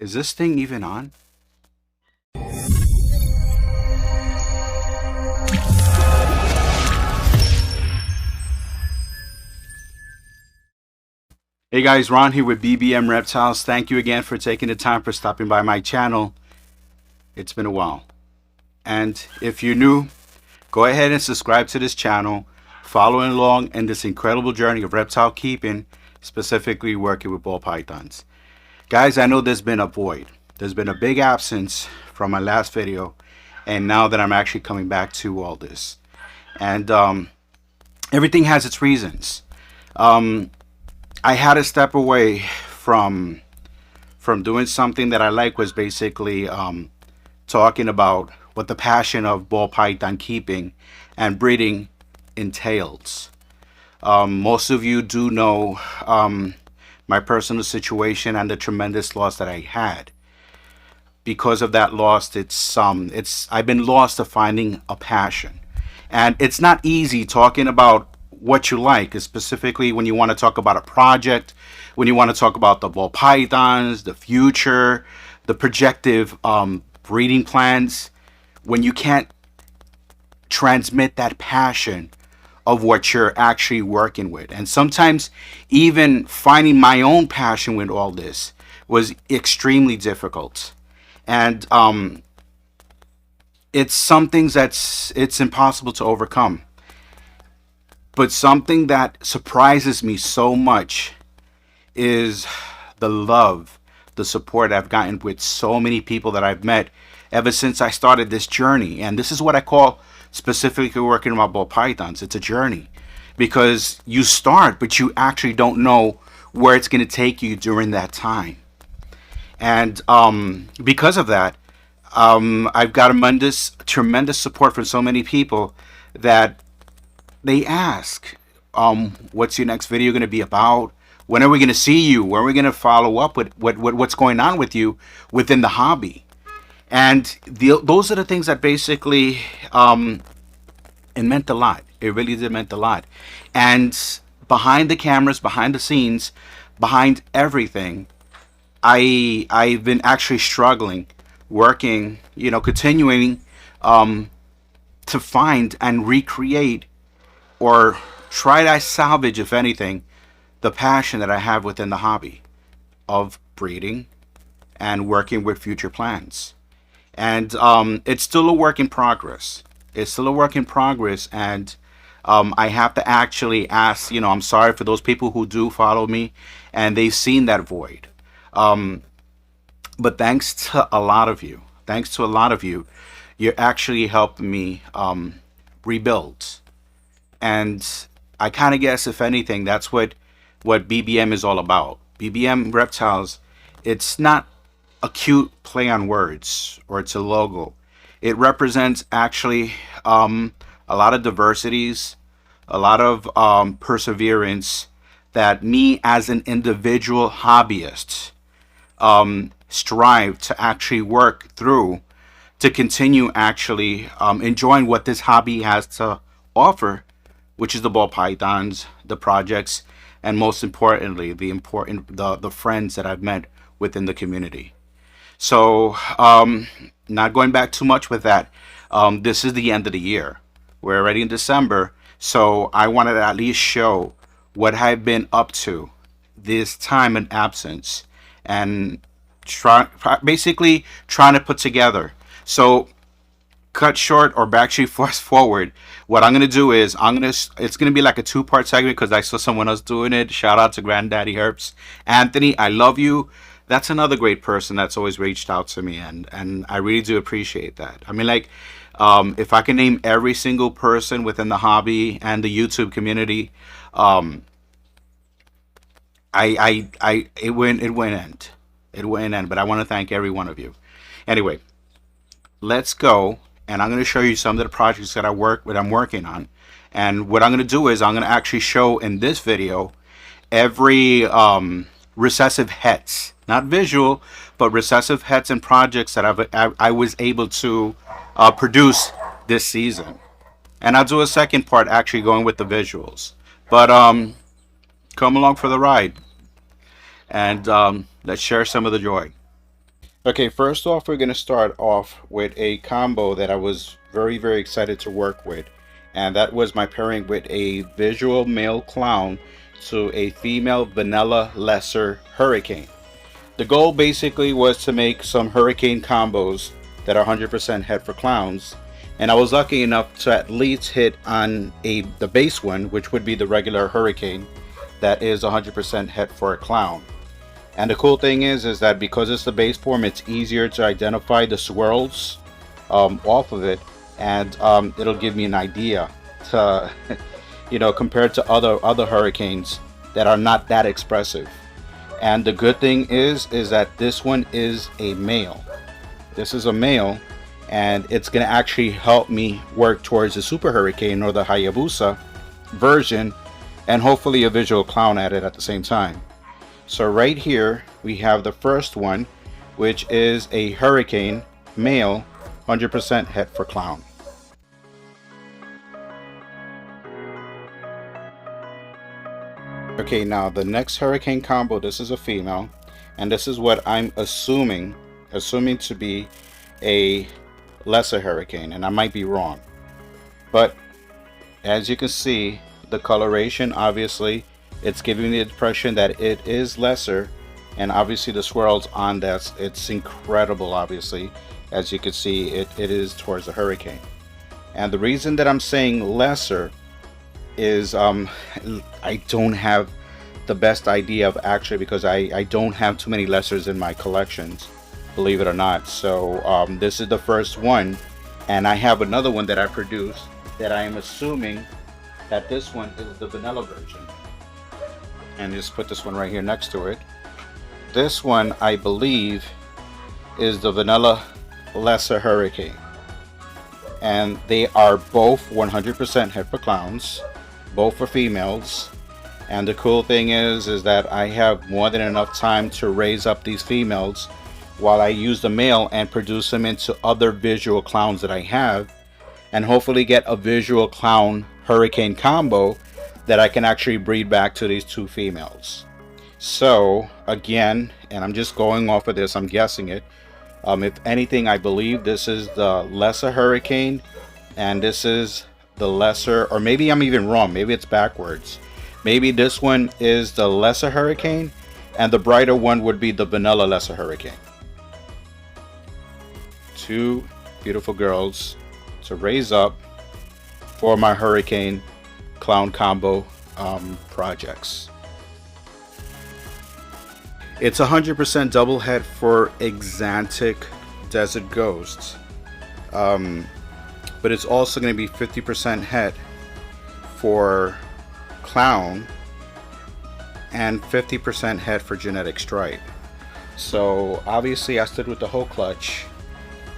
Is this thing even on? Hey guys, Ron here with BBM Reptiles. Thank you again for taking the time for stopping by my channel. It's been a while. And if you're new, go ahead and subscribe to this channel, following along in this incredible journey of reptile keeping, specifically working with ball pythons. Guys, I know there's been a void. There's been a big absence from my last video, and now that I'm actually coming back to all this. And everything has its reasons. I had to step away from doing something that I like, was basically talking about what the passion of ball python keeping and breeding entails. Most of you do know my personal situation and the tremendous loss that I had. Because of that loss, I've been lost to finding a passion, and it's not easy talking about what you like, specifically when you want to talk about a project, when you want to talk about the ball pythons, the future, the projective breeding plans, when you can't transmit that passion of what you're actually working with. And sometimes even finding my own passion with all this was extremely difficult. And it's some things it's impossible to overcome. But something that surprises me so much is the love, the support I've gotten with so many people that I've met ever since I started this journey. And this is what I call specifically working with ball pythons. It's a journey, because you start, but you actually don't know where it's going to take you during that time. And because of that, I've got tremendous support from so many people that they ask, what's your next video going to be about? When are we going to see you? When are we going to follow up with what's going on with you within the hobby? And those are the things that basically, it meant a lot. It really did meant a lot. And behind the cameras, behind the scenes, behind everything, I've been actually struggling, working, continuing to find and recreate, or try to salvage, if anything, the passion that I have within the hobby of breeding and working with future plans. And it's still a work in progress. It's still a work in progress, and I have to actually ask, I'm sorry for those people who do follow me and they've seen that void. But thanks to a lot of you, you're actually helping me rebuild. And I kind of guess, if anything, that's what BBM is all about. BBM Reptiles, it's not a cute play on words, or it's a logo. It represents actually a lot of diversities, a lot of perseverance that me as an individual hobbyist strive to actually work through, to continue actually enjoying what this hobby has to offer, which is the ball pythons, the projects, and most importantly, the friends that I've met within the community. So, not going back too much with that, this is the end of the year. We're already in December, so I wanted to at least show what I've been up to this time in absence, and basically trying to put together. So, cut short or actually fast forward, what I'm going to do is it's going to be like a two-part segment, because I saw someone else doing it. Shout out to Granddaddy Herbs. Anthony, I love you. That's another great person that's always reached out to me, and I really do appreciate that. I mean, like, if I can name every single person within the hobby and the YouTube community, it wouldn't end. But I want to thank every one of you. Anyway, let's go. And I'm going to show you some of the projects that I'm working on. And what I'm going to do is I'm going to actually show in this video every recessive hets, not visual, but recessive hets and projects that I was able to produce this season. And I'll do a second part actually going with the visuals. But come along for the ride, and let's share some of the joy. Okay, first off, we're going to start off with a combo that I was very excited to work with. And that was my pairing with a visual male clown to a female vanilla lesser hurricane. The goal basically was to make some hurricane combos that are 100% head for clowns. And I was lucky enough to at least hit on the base one, which would be the regular hurricane, that is 100% head for a clown. And the cool thing is that because it's the base form, it's easier to identify the swirls off of it, and it'll give me an idea to, compared to other hurricanes that are not that expressive. And the good thing is that this one is a male. This is a male, and it's gonna actually help me work towards the super hurricane or the Hayabusa version, and hopefully a visual clown at it at the same time. So right here we have the first one, which is a hurricane male, 100% head for clown. Okay, now the next hurricane combo, this is a female, and this is what I'm assuming to be a lesser hurricane, and I might be wrong. But as you can see, the coloration, obviously it's giving the impression that it is lesser, and obviously the swirls on that, it's incredible. Obviously, as you can see, it is towards the hurricane. And the reason that I'm saying lesser is I don't have the best idea of actually, because I don't have too many lessers in my collections, believe it or not. So this is the first one, and I have another one that I produced that I am assuming that this one is the vanilla version. And just put this one right here next to it. This one, I believe, is the vanilla lesser hurricane, and they are both 100% head for clowns. Both are females, and the cool thing is that I have more than enough time to raise up these females while I use the male and produce them into other visual clowns that I have, and hopefully get a visual clown hurricane combo that I can actually breed back to these two females. So again, and I'm just going off of this, I'm guessing it, if anything, I believe this is the lesser hurricane, and this is the lesser, or maybe I'm even wrong, maybe it's backwards. Maybe this one is the lesser hurricane and the brighter one would be the vanilla lesser hurricane. Two beautiful girls to raise up for my hurricane clown combo projects. It's 100% double head for Exantic Desert Ghosts, but it's also going to be 50% head for Clown and 50% head for Genetic Stripe. So obviously I stood with the whole clutch.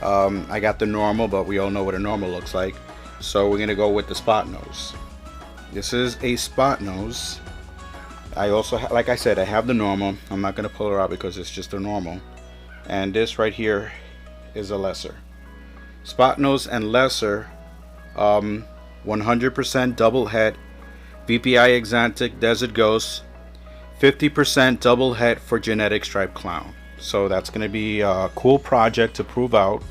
I got the normal, but we all know what a normal looks like, so we're going to go with the spot nose. This is a spot nose. I also, like I said, I have the normal. I'm not going to pull her out because it's just a normal. And this right here is a lesser. Spot nose and lesser, 100% double head, VPI Exantic Desert Ghost, 50% double head for Genetic Stripe Clown. So that's going to be a cool project to prove out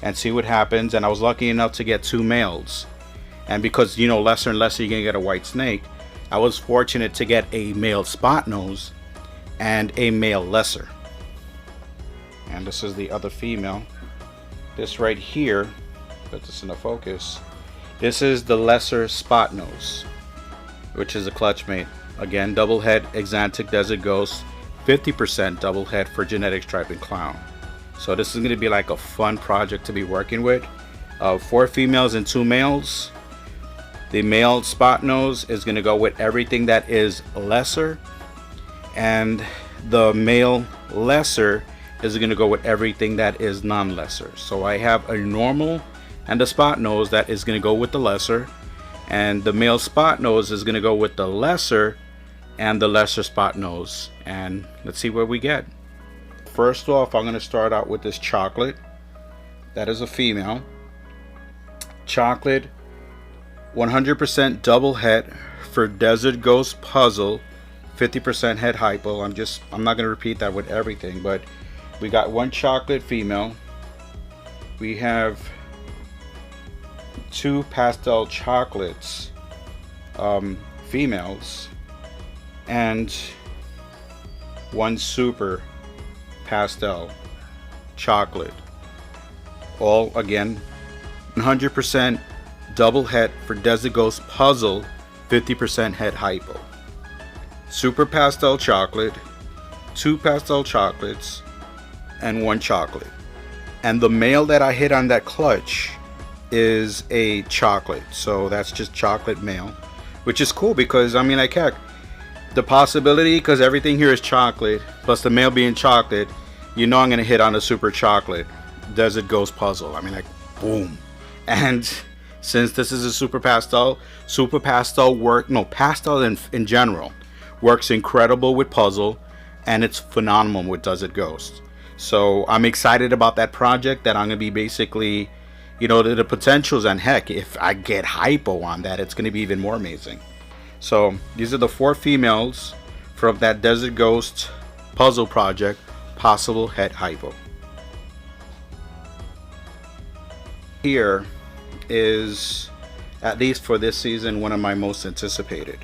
and see what happens. And I was lucky enough to get two males. And because, you know, lesser and lesser, you're going to get a white snake, I was fortunate to get a male spot nose and a male lesser. And this is the other female. This right here, put this in the focus, this is the lesser spot nose, which is a clutch mate. Again, double head Exantic Desert Ghost, 50% double head for Genetic Stripe and Clown. So this is going to be like a fun project to be working with. 4 females and 2 males. The male spot nose is going to go with everything that is lesser, and the male lesser is going to go with everything that is non-lesser. So I have a normal and a spot nose that is going to go with the lesser, and the male spot nose is going to go with the lesser and the lesser spot nose. And let's see what we get. First off, I'm going to start out with this chocolate. That is a female. Chocolate, 100% double head for Desert Ghost Puzzle, 50% head hypo. I'm not going to repeat that with everything, but We got one chocolate female. We have two pastel chocolates, females, and one super pastel chocolate. All again 100% double het for Desert Ghost puzzle, 50% het hypo. Super pastel chocolate, two pastel chocolates, and one chocolate. And the male that I hit on that clutch is a chocolate, so that's just chocolate male, which is cool because I mean, like, heck, the possibility, because everything here is chocolate plus the male being chocolate, you know I'm gonna hit on a super chocolate Desert Ghost puzzle. I mean, like, boom. And since this is a super pastel pastel in general works incredible with puzzle, and it's phenomenal with Desert Ghost. So I'm excited about that project, that I'm gonna be basically, you know, the potentials, and heck, if I get hypo on that, it's gonna be even more amazing. So these are the 4 females from that Desert Ghost puzzle project, possible het hypo. Here is, at least for this season, one of my most anticipated,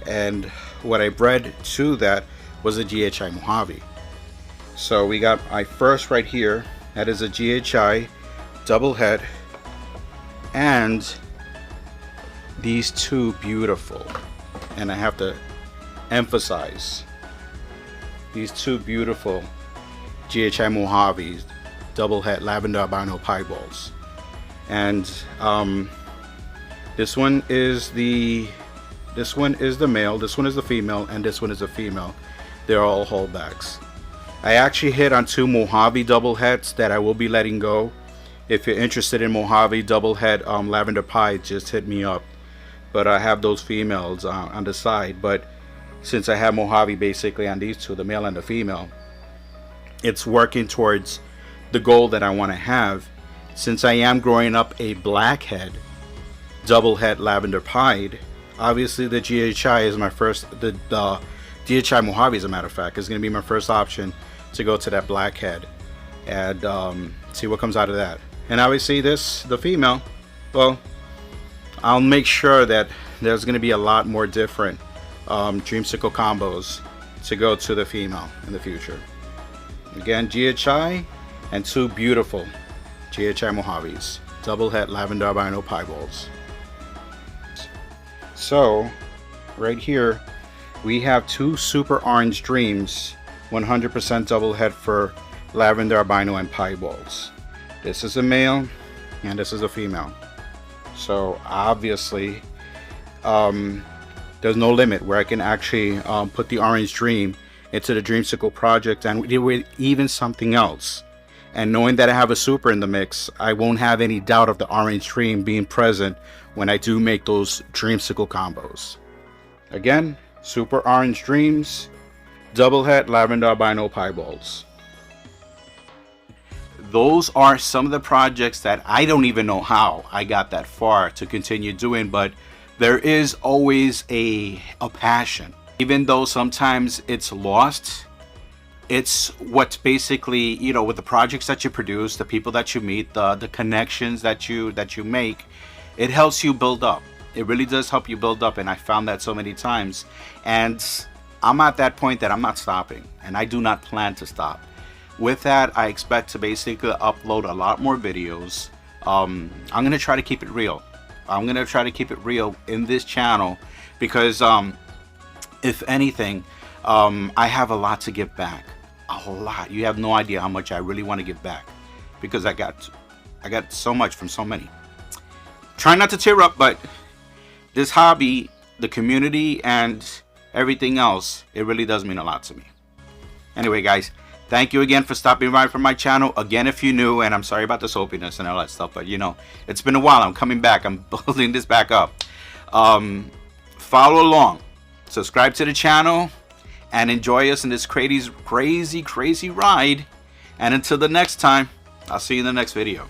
and what I bred to that was a GHI Mojave. So we got my first right here, that is a GHI double het, and these two beautiful, and I have to emphasize, these two beautiful GHI Mojaves double het lavender albino pieballs. And this one is the male, this one is the female, and this one is a female. They're all holdbacks. I actually hit on 2 Mojave double hets that I will be letting go. If you're interested in Mojave double het lavender pie, just hit me up. But I have those females on the side. But since I have Mojave basically on these two, the male and the female, it's working towards the goal that I want to have. Since I am growing up a blackhead double het lavender pied, obviously the GHI is my first, the GHI Mojave, as a matter of fact, is going to be my first option to go to that blackhead and see what comes out of that. And obviously the female, well, I'll make sure that there's going to be a lot more different dreamsicle combos to go to the female in the future. Again, GHI and 2 beautiful GHI Mojaves double het lavender albino pieballs. So right here we have 2 super orange dreams, 100% double het for lavender albino and pieballs. This is a male and this is a female. So obviously there's no limit where I can actually put the orange dream into the dreamsicle project and with even something else. And knowing that I have a super in the mix, I won't have any doubt of the orange dream being present when I do make those dreamsicle combos. Again, super orange dreams, double het lavender albino pieballs. Those are some of the projects that I don't even know how I got that far to continue doing, but there is always a passion. Even though sometimes it's lost, it's what's basically, you know, with the projects that you produce, the people that you meet, the connections that you make, it helps you build up. It really does help you build up, and I found that so many times. And I'm at that point that I'm not stopping, and I do not plan to stop. With that, I expect to basically upload a lot more videos. I'm gonna try to keep it real. I'm gonna try to keep it real in this channel because if anything, I have a lot to give back. A lot. You have no idea how much I really want to give back because I got so much from so many. Try not to tear up, but this hobby, the community, and everything else, it really does mean a lot to me. Anyway, guys, thank you again for stopping by from my channel. Again, if you're new, and I'm sorry about the soapiness and all that stuff, but you know, it's been a while. I'm coming back. I'm building this back up. Follow along, subscribe to the channel, and enjoy us in this crazy ride. And until the next time, I'll see you in the next video.